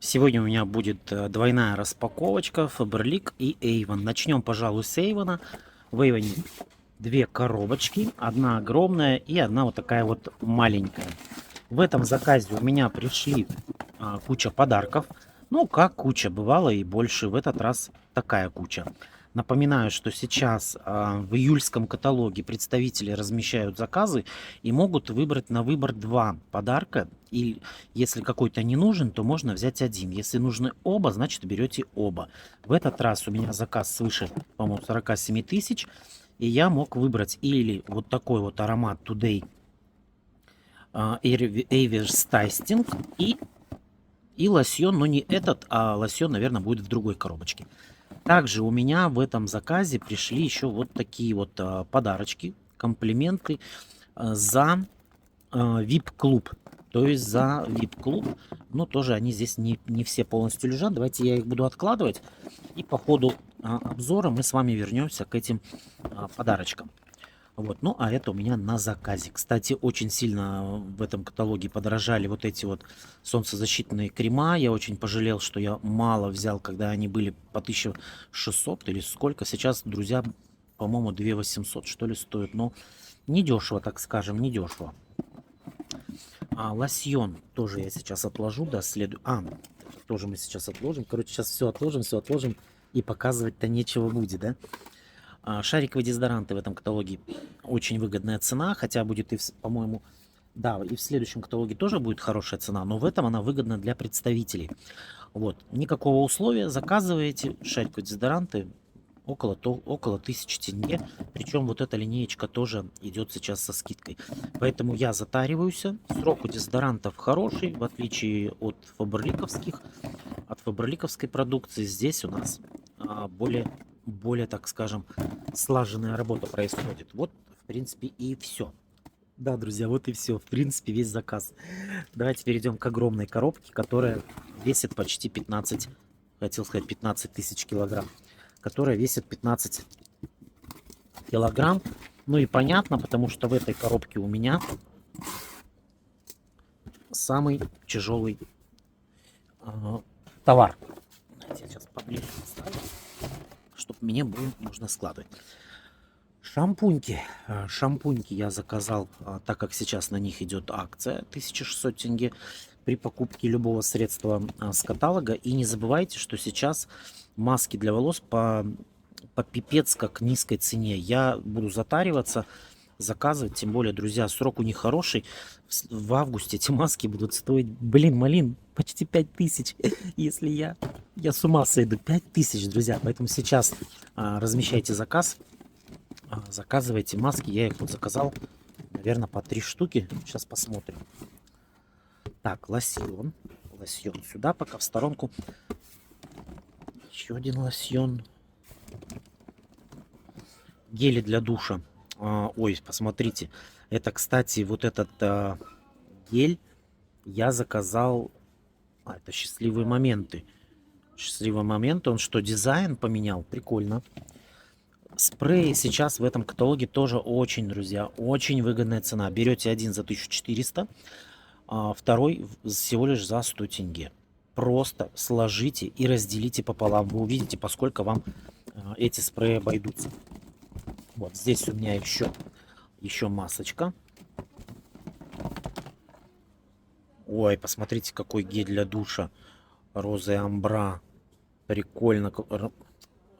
Сегодня у меня будет двойная распаковочка Faberlic и Avon. Начнем, пожалуй, с Avon. В Avon две коробочки, одна огромная и одна вот такая вот маленькая. В этом заказе у меня пришли куча подарков. Ну, как куча, бывало и больше. В этот раз такая куча. Напоминаю, что сейчас в июльском каталоге представители размещают заказы и могут выбрать на выбор два подарка. И если какой-то не нужен, то можно взять один. Если нужны оба, значит берете оба. В этот раз у меня заказ свыше, по-моему, 47 тысяч. И я мог выбрать или вот такой вот аромат Today Avies Tasting и лосьон, но не этот, а лосьон, наверное, будет в другой коробочке. Также у меня в этом заказе пришли еще вот такие вот подарочки, комплименты за VIP-клуб. То есть за VIP-клуб. Но тоже они здесь не все полностью лежат. Давайте я их буду откладывать. И по ходу обзора мы с вами вернемся к этим подарочкам. Вот, ну а это у меня на заказе. Кстати, очень сильно в этом каталоге подорожали вот эти вот солнцезащитные крема. Я очень пожалел, что я мало взял, когда они были по 1600 или сколько. Сейчас, друзья, по-моему, 2800 что ли стоят. Но недешево, так скажем, недешево. Лосьон тоже я сейчас отложу, да, тоже мы сейчас отложим. Короче, сейчас все отложим и показывать-то нечего будет, да. Шариковые дезодоранты в этом каталоге очень выгодная цена, хотя будет и, по-моему, да, и в следующем каталоге тоже будет хорошая цена, но в этом она выгодна для представителей. Вот, никакого условия, заказываете шариковые дезодоранты около 1000 тенге, причем вот эта линеечка тоже идет сейчас со скидкой. Поэтому я затариваюсь, срок у дезодорантов хороший, в отличие от фаберликовской продукции, здесь у нас более, так скажем, слаженная работа происходит. Вот, в принципе, и все. Да, друзья, вот и все. В принципе, весь заказ. Давайте перейдем к огромной коробке, которая весит почти 15, хотел сказать 15 тысяч килограмм. Которая весит 15 килограмм. Ну и понятно, потому что в этой коробке у меня самый тяжелый товар. Я сейчас поближе поставлю, чтобы мне было можно складывать. Шампуньки. Шампуньки я заказал, так как сейчас на них идет акция 1600 тенге при покупке любого средства с каталога. И не забывайте, что сейчас маски для волос по пипец как низкой цене. Я буду затариваться, заказывать. Тем более, друзья, срок у них хороший. В августе эти маски будут стоить, блин, почти 5000. Если я с ума сойду. 5000, друзья. Поэтому сейчас размещайте заказ. Заказывайте маски. Я их вот заказал, наверное, по 3 штуки. Сейчас посмотрим. Так, лосьон. Лосьон сюда, пока в сторонку. Еще один лосьон. Гели для душа. Ой, посмотрите. Это, кстати, вот этот гель я заказал. Это счастливые моменты. Счастливые моменты. Он что, дизайн поменял? Прикольно. Спреи сейчас в этом каталоге тоже очень, друзья, очень выгодная цена. Берете один за 1400, а второй всего лишь за 100 тенге. Просто сложите и разделите пополам. Вы увидите, поскольку вам эти спреи обойдутся. Вот здесь у меня еще масочка. Ой, посмотрите, какой гель для душа. Роза и амбра. Прикольно.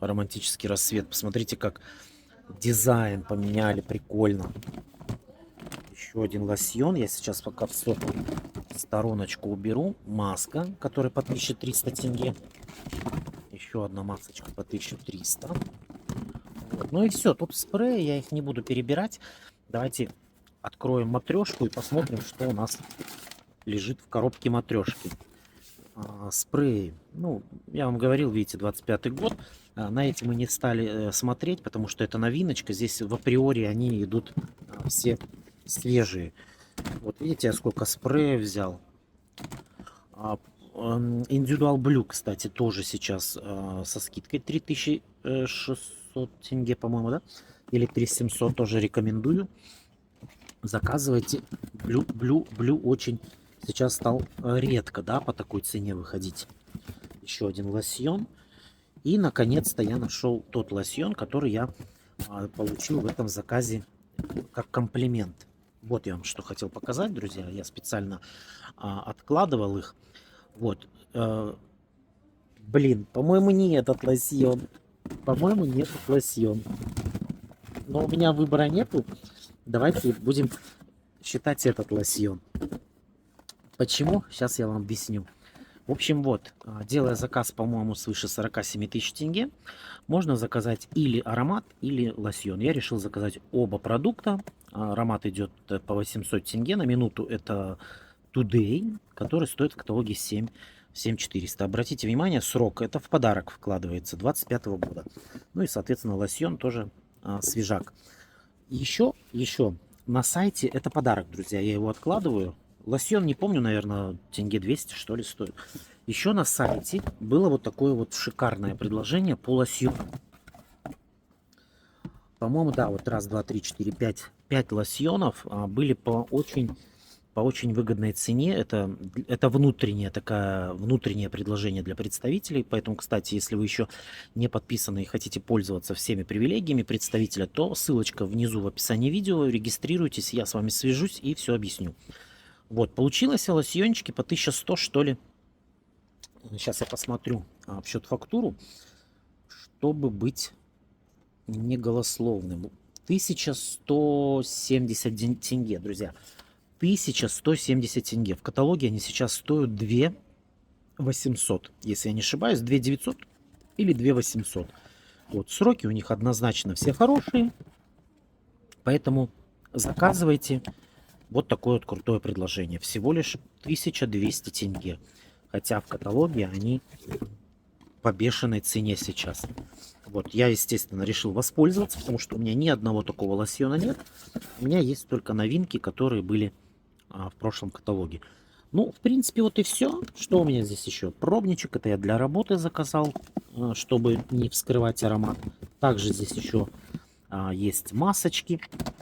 Романтический рассвет. Посмотрите, как дизайн поменяли. Прикольно. Еще один лосьон. Я сейчас пока все в стороночку уберу. Маска, которая по 1300 тенге. Еще одна масочка по 1300. Вот. Ну и все. Тут спреи. Я их не буду перебирать. Давайте откроем матрешку и посмотрим, что у нас лежит в коробке матрешки. Спреи. Ну, я вам говорил, видите, 25 год. На эти мы не стали смотреть, потому что это новиночка. Здесь в априори они идут все свежие. Вот видите, я сколько спреев взял. Individual Blue, кстати, тоже сейчас со скидкой 3600 тенге, по-моему, да? Или 3700, тоже рекомендую. Заказывайте. Blue очень сейчас стал редко, да, по такой цене выходить. еще один лосьон. И, наконец-то, я нашел тот лосьон, который я получил в этом заказе как комплимент. Вот я вам что хотел показать, друзья. Я специально откладывал их. Вот. Блин, по-моему, не этот лосьон. По-моему, не этот лосьон. Но у меня выбора нету. Давайте будем считать этот лосьон. Почему? Сейчас я вам объясню. В общем, вот, делая заказ, по-моему, свыше 47 тысяч тенге, можно заказать или аромат, или лосьон. Я решил заказать оба продукта. Аромат идет по 800 тенге на минуту. Это Today, который стоит в каталоге 7400. Обратите внимание, срок, это в подарок вкладывается, 25 года. Ну и, соответственно, лосьон тоже свежак. Еще на сайте это подарок, друзья. Я его откладываю. Лосьон, не помню, наверное, тенге 200, что ли, стоит. Еще на сайте было вот такое вот шикарное предложение по лосьону. По-моему, да, вот раз, два, три, четыре, пять лосьонов были по очень выгодной цене. Это внутреннее предложение для представителей. Поэтому, кстати, если вы еще не подписаны и хотите пользоваться всеми привилегиями представителя, то ссылочка внизу в описании видео. Регистрируйтесь, я с вами свяжусь и все объясню. Вот, получилось лосьончики по 1100, что ли. Сейчас я посмотрю в счет-фактуру, чтобы быть не голословным. 1170 тенге, друзья. 1170 тенге. В каталоге они сейчас стоят 2800. Если я не ошибаюсь, 2900 или 2800. Вот, сроки у них однозначно все хорошие. Поэтому заказывайте. Вот такое вот крутое предложение. Всего лишь 1200 тенге. Хотя в каталоге они по бешеной цене сейчас. Вот, я, естественно, решил воспользоваться, потому что у меня ни одного такого лосьона нет. У меня есть только новинки, которые были в прошлом каталоге. Ну, в принципе, вот и все. Что у меня здесь еще? Пробничек. Это я для работы заказал, чтобы не вскрывать аромат. Также здесь еще есть масочки.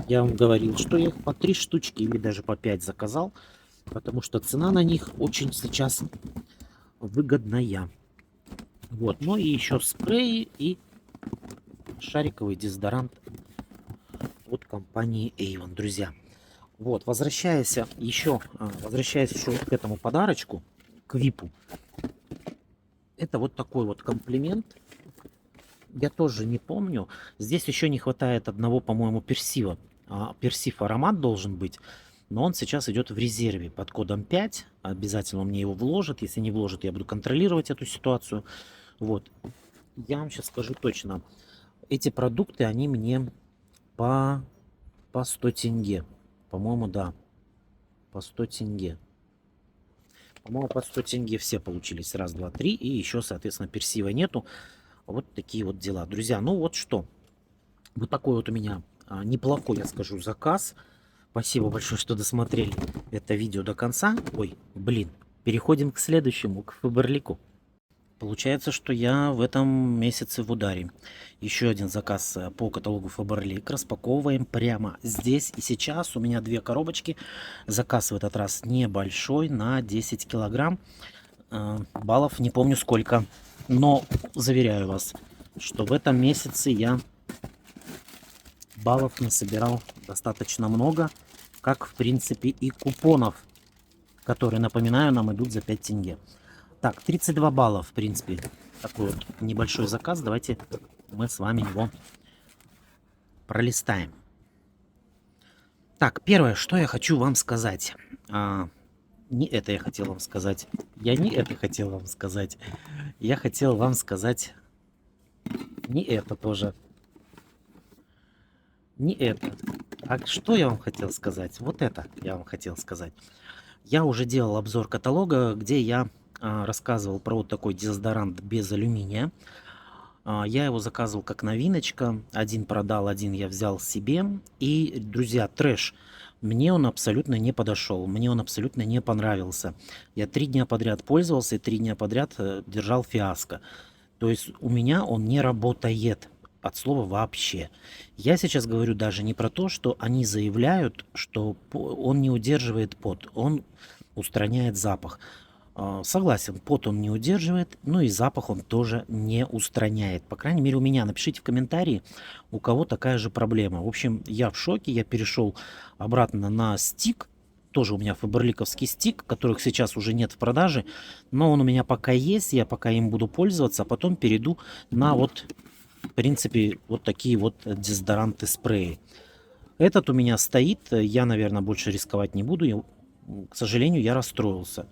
Я вам говорил, что я их по 3 штучки или даже по 5 заказал, потому что цена на них очень сейчас выгодная. Вот, ну и еще спреи и шариковый дезодорант от компании Avon, друзья. Вот, возвращаясь еще к этому подарочку, к випу. Это вот такой вот комплимент. Я тоже не помню. Здесь еще не хватает одного, по-моему, персива. Персив аромат должен быть. Но он сейчас идет в резерве под кодом 5. Обязательно мне его вложат. Если не вложат, я буду контролировать эту ситуацию. Вот. Я вам сейчас скажу точно. Эти продукты, они мне по 100 тенге. По-моему, да. По 100 тенге. По-моему, по 100 тенге все получились. Раз, два, три. И еще, соответственно, персива нету. Вот такие вот дела. Друзья, ну вот что. Вот такой вот у меня неплохой, я скажу, заказ. Спасибо большое, что досмотрели это видео до конца. Ой, блин. Переходим к следующему, к Фаберлику. Получается, что я в этом месяце в ударе. Еще один заказ по каталогу Faberlic. Распаковываем прямо здесь и сейчас. У меня 2 коробочки. Заказ в этот раз небольшой, на 10 килограмм. Баллов не помню сколько. Но заверяю вас, что в этом месяце я баллов насобирал достаточно много. Как, в принципе, и купонов, которые, напоминаю, нам идут за 5 тенге. Так, 32 балла, в принципе, такой вот небольшой заказ. Давайте мы с вами его пролистаем. Так, первое, что я хочу вам сказать. Не это я хотел вам сказать. Я не это хотел вам сказать. Я хотел вам сказать не это тоже. Не это. А что я вам хотел сказать? Вот это я вам хотел сказать. Я уже делал обзор каталога, где я рассказывал про вот такой дезодорант без алюминия. Я его заказывал как новиночка. Один продал, один я взял себе. И, друзья, трэш. Мне он абсолютно не подошел. Мне он абсолютно не понравился. Я 3 дня подряд пользовался и 3 дня подряд держал фиаско. То есть у меня он не работает. От слова вообще. Я сейчас говорю даже не про то, что они заявляют, что он не удерживает пот. Он устраняет запах. Согласен, пот он не удерживает, ну и запах он тоже не устраняет. По крайней мере, у меня. Напишите в комментарии, у кого такая же проблема. В общем, я в шоке, я перешел обратно на стик. Тоже у меня фаберликовский стик, которых сейчас уже нет в продаже, но он у меня пока есть, я пока им буду пользоваться, а потом перейду на вот, в принципе, вот такие вот дезодоранты спреи. Этот у меня стоит, я, наверное, больше рисковать не буду. К сожалению, я расстроился.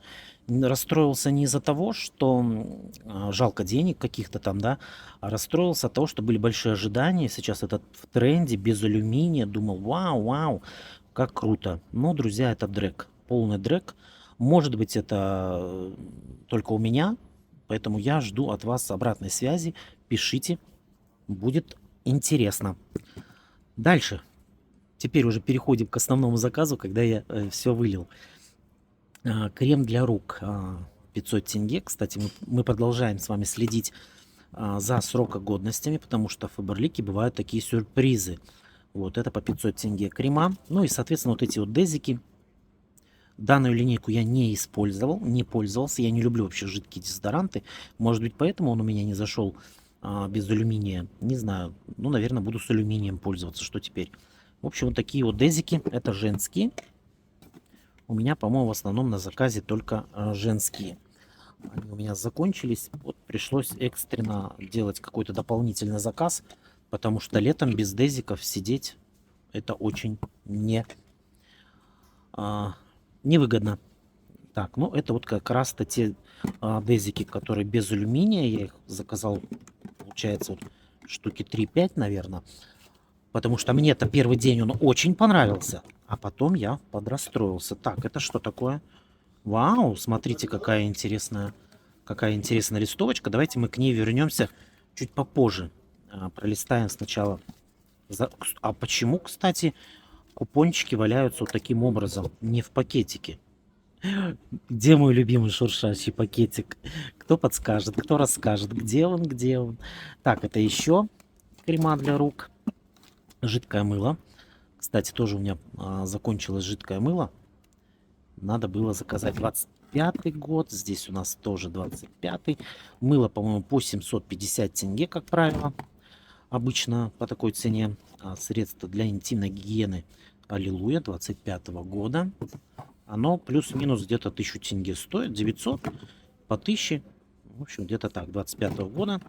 Расстроился не из-за того, что жалко денег каких-то там, да, а расстроился от того, что были большие ожидания. Сейчас этот в тренде, без алюминия. Думал, вау, вау, как круто. Но, друзья, это дрэк, полный дрэк. Может быть, это только у меня, поэтому я жду от вас обратной связи. Пишите, будет интересно. Дальше. Теперь уже переходим к основному заказу, когда я все вылил. Крем для рук 500 тенге. Кстати, мы продолжаем с вами следить за срокогодностями, потому что в Фаберлике бывают такие сюрпризы. Вот это по 500 тенге крема. Ну и, соответственно, вот эти вот дезики. Данную линейку я не использовал, не пользовался. Я не люблю вообще жидкие дезодоранты. Может быть, поэтому он у меня не зашел без алюминия. Не знаю. Ну, наверное, буду с алюминием пользоваться. Что теперь? В общем, вот такие вот дезики. Это женские. У меня, по-моему, в основном на заказе только женские. Они у меня закончились. Вот пришлось экстренно делать какой-то дополнительный заказ, потому что летом без дезиков сидеть это очень невыгодно. Так, ну это вот как раз-то те дезики, которые без алюминия. Я их заказал, получается, вот штуки 3-5, наверное. Потому что мне-то первый день он очень понравился. А потом я подрастроился. Так, это что такое? Вау, смотрите, какая интересная листовочка. Давайте мы к ней вернемся чуть попозже. Пролистаем сначала. А почему, кстати, купончики валяются вот таким образом, не в пакетике? Где мой любимый шуршащий пакетик? Кто подскажет, кто расскажет, где он, где он? Так, это еще крема для рук. Жидкое мыло. Кстати, тоже у меня закончилось жидкое мыло. Надо было заказать 25-й год. Здесь у нас тоже 25-й. Мыло, по-моему, по 750 тенге, как правило. Обычно по такой цене. Средство для интимной гигиены Аллилуйя 25-го года. Оно плюс-минус где-то 1000 тенге стоит. 900 по 1000. В общем, где-то так, 25-го года.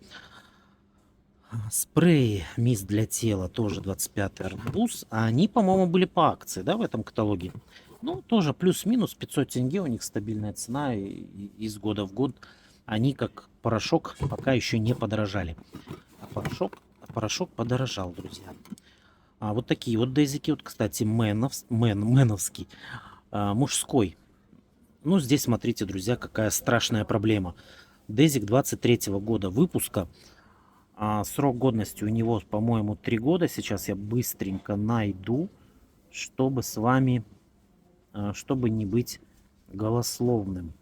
Спреи мисс для тела тоже 25-й арбуз. А они, по-моему, были по акции, да, в этом каталоге. Ну, тоже плюс-минус 500 тенге. У них стабильная цена. И из года в год они как порошок пока еще не подорожали. А порошок подорожал, друзья. А вот такие вот дезики. Вот, кстати, мэновский. Мужской. Ну, здесь, смотрите, друзья, какая страшная проблема. Дезик 23-го года выпуска. Срок годности у него, по-моему, 3 года. Сейчас я быстренько найду, чтобы с вами, чтобы не быть голословным.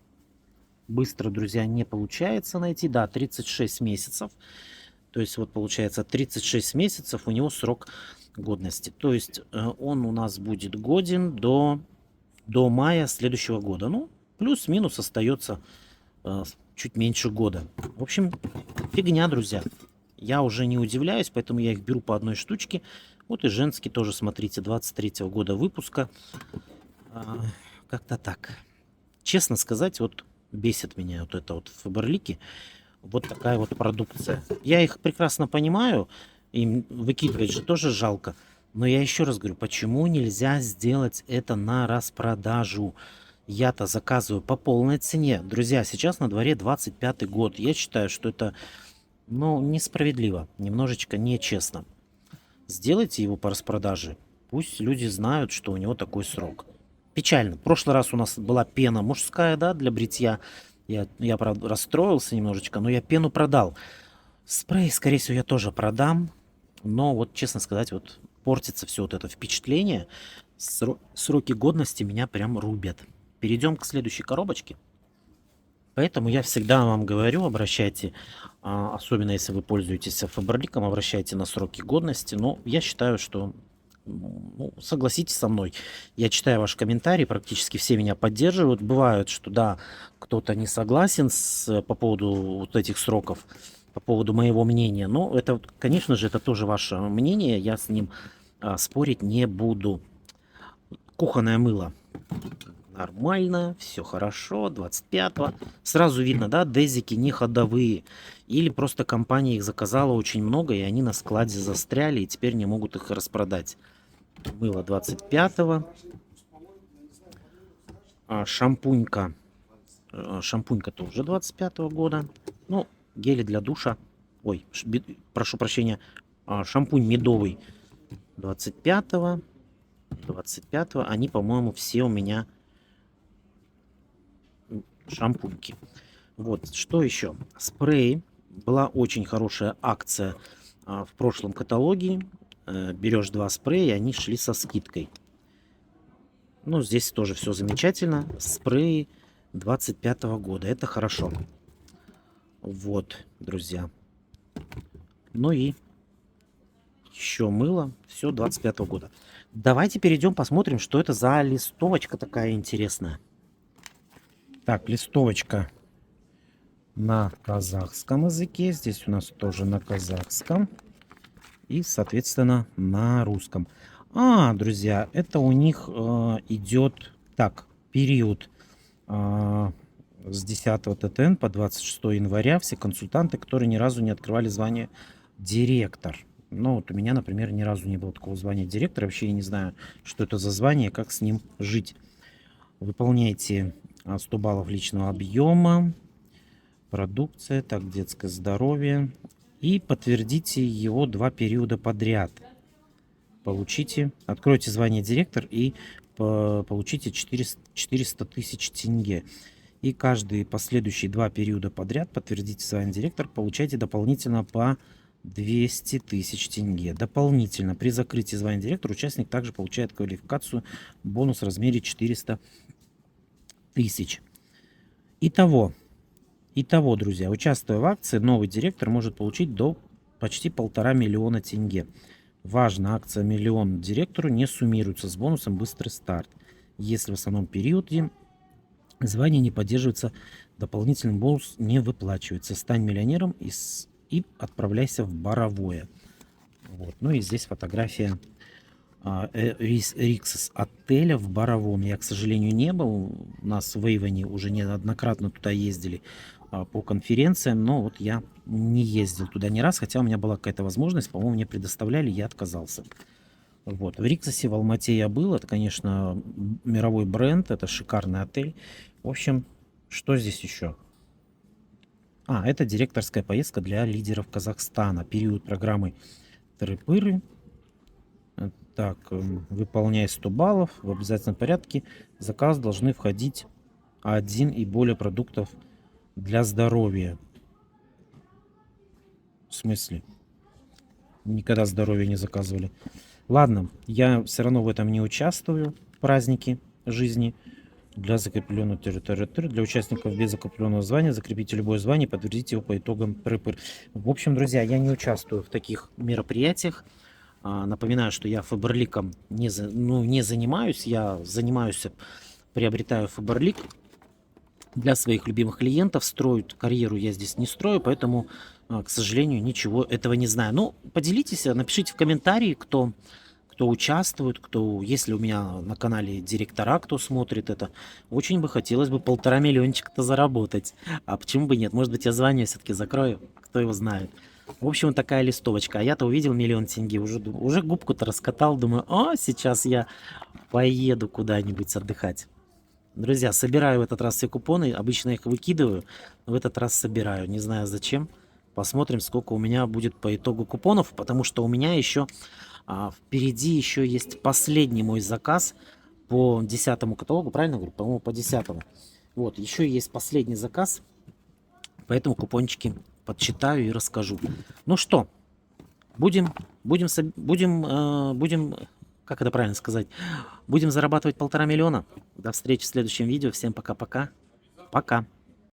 Быстро, друзья, не получается найти. Да, 36 месяцев. То есть, вот получается, 36 месяцев у него срок годности. То есть, он у нас будет годен до мая следующего года. Ну, плюс-минус остается чуть меньше года. В общем, фигня, друзья. Я уже не удивляюсь, поэтому я их беру по одной штучке. Вот и женский тоже, смотрите, 23-го года выпуска. Как-то так. Честно сказать, вот бесит меня вот это вот в Фаберлике. Вот такая вот продукция. Я их прекрасно понимаю. Им выкидывать же тоже жалко. Но я еще раз говорю, почему нельзя сделать это на распродажу? Я-то заказываю по полной цене. Друзья, сейчас на дворе 25-й год. Я считаю, что это, ну, несправедливо. Немножечко нечестно. Сделайте его по распродаже. Пусть люди знают, что у него такой срок. Печально. В прошлый раз у нас была пена мужская, да, для бритья. Я правда, расстроился немножечко, но я пену продал. Спрей, скорее всего, я тоже продам. Но вот, честно сказать, вот портится все вот это впечатление. Сроки годности меня прям рубят. Перейдем к следующей коробочке. Поэтому я всегда вам говорю, обращайте, особенно если вы пользуетесь Фаберликом, обращайте на сроки годности. Но я считаю, что Ну, согласитесь со мной. Я читаю ваши комментарии, практически все меня поддерживают. Бывает, что да, кто-то не согласен по поводу вот этих сроков, по поводу моего мнения. Но это, конечно же, это тоже ваше мнение. Я с ним спорить не буду. Кухонное мыло. Нормально, все хорошо, 25-го. Сразу видно, да, дезики не ходовые. Или просто компания их заказала очень много, и они на складе застряли, и теперь не могут их распродать. Мыло 25-го. Шампунька. Шампунька тоже 25-го года. Ну, гели для душа. Ой, прошу прощения. Шампунь медовый 25-го. 25-го. Они, по-моему, все у меня шампуньки. Вот, что еще? Спрей. Была очень хорошая акция в прошлом каталоге. Берешь 2 спрея, они шли со скидкой. Ну, здесь тоже все замечательно. Спреи 25-го года. Это хорошо. Вот, друзья. Ну и еще мыло. Все 25-го года. Давайте перейдем, посмотрим, что это за листовочка такая интересная. Так, листовочка на казахском языке. Здесь у нас тоже на казахском. И, соответственно, на русском. Друзья, это у них идет так, период с 10 ТТН по 26 января. Все консультанты, которые ни разу не открывали звание директор. Ну, вот у меня, например, ни разу не было такого звания директора. Вообще я не знаю, что это за звание, как с ним жить. Выполняйте 100 баллов личного объема. Продукция, так, детское здоровье. И подтвердите его 2 периода подряд. Получите, откройте звание директор и получите 400 тысяч тенге. И каждые последующие 2 периода подряд подтвердите звание директор, получайте дополнительно по 200 тысяч тенге. Дополнительно при закрытии звания директора участник также получает квалификацию, бонус в размере 400 тысяч. Итого, друзья, участвуя в акции, новый директор может получить до почти 1,5 миллиона тенге. Важно, акция «Миллион» директору не суммируется с бонусом «Быстрый старт». Если в основном периоде звание не поддерживается, дополнительный бонус не выплачивается. Стань миллионером и отправляйся в Боровое. Вот. Ну и здесь фотография Риксос отеля в Боровом. Я, к сожалению, не был. У нас в Эйвоне уже неоднократно туда ездили по конференциям, но вот я не ездил туда ни раз, хотя у меня была какая-то возможность, по-моему, мне предоставляли, я отказался. Вот. В Риксосе, в Алмате я был. Это, конечно, мировой бренд, это шикарный отель. В общем, что здесь еще? Это директорская поездка для лидеров Казахстана. Период программы Тыры-пыры. Так, выполняй 100 баллов в обязательном порядке. В заказ должны входить 1 и более продуктов для здоровья. В смысле? Никогда здоровье не заказывали. Ладно, я все равно в этом не участвую. Праздники жизни. Для закрепленного территории. Для участников без закрепленного звания закрепите любое звание, подтвердите его по итогам ТРП. В общем, друзья, я не участвую в таких мероприятиях. Напоминаю, что я Фаберликом не занимаюсь. Я занимаюсь, приобретаю Фаберлик для своих любимых клиентов. Строить карьеру я здесь не строю, поэтому, к сожалению, ничего этого не знаю. Ну, поделитесь, напишите в комментарии, кто участвует, если у меня на канале директора, кто смотрит это. Очень бы хотелось бы 1,5 миллиончика-то заработать. А почему бы нет? Может быть, я звание все-таки закрою, кто его знает. В общем, вот такая листовочка. А я-то увидел 1 000 000 тенге, уже губку-то раскатал, думаю, сейчас я поеду куда-нибудь отдыхать. Друзья, собираю в этот раз все купоны. Обычно их выкидываю, в этот раз собираю. Не знаю зачем. Посмотрим, сколько у меня будет по итогу купонов, потому что у меня еще впереди еще есть последний мой заказ по 10-му каталогу, правильно говорю? По-моему, по 10-му. Вот, еще есть последний заказ, поэтому купончики подсчитаю и расскажу. Ну что, будем, как это правильно сказать, будем зарабатывать 1,5 миллиона. До встречи в следующем видео. Всем пока-пока. Пока.